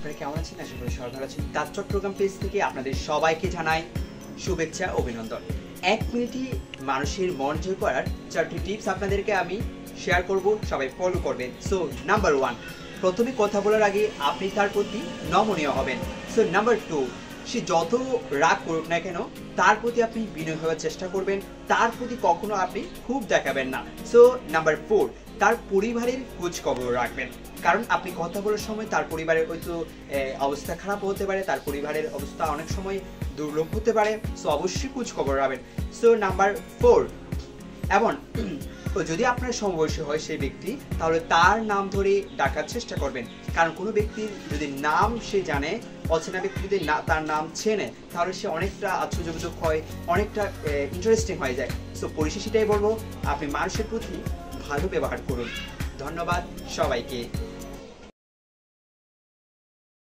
আপনারা কেমন আছেন? আশা করি সবাই ভালো আছেন। কাজ চট্টগ্রাম পেজ থেকে আপনাদের সবাইকে জানাই শুভেচ্ছা, অভিনন্দন। 1 মিনিটে মানুষের মন জয় করার 4টি টিপস আপনাদেরকে আমি শেয়ার করব, সবাই ফলো করবেন। সো নাম্বার 1, প্রথমে কথা বলার আগে আপনি তার প্রতি নমনীয় হবেন। সো নাম্বার 2, সে যত রাগ করুক না কেন তার প্রতি আপনি বিনয় হওয়ার চেষ্টা করবেন, তার প্রতি কখনো আপনি খুব দেখাবেন না। সো নাম্বার 4, তার পরিবারের খোঁজ খবর রাখবেন, কারণ আপনি কথা বলার সময় তার পরিবারের হয়তো অবস্থা খারাপ হতে পারে, তার পরিবারের অবস্থা অনেক সময় দুর্লভ হতে পারে। সো অবশ্যই খোঁজ খবর রাখবেন। সো নাম্বার 4, এবং যদি আপনার সমবয়সী হয় সেই ব্যক্তি, তাহলে তার নাম ধরে ডাকার চেষ্টা করবেন, কারণ কোনো ব্যক্তির যদি নাম সে জানে, অচেনা ব্যক্তি যদি তার নাম চেনে, তাহলে সে অনেকটা আশ্চর্যজনক হয়, অনেকটা ইন্টারেস্টিং হয়ে যায়। সো পরিশেষে সেটাই বলবো, আপনি মানুষের প্রতি ভালো ব্যবহার করুন। ধন্যবাদ সবাইকে।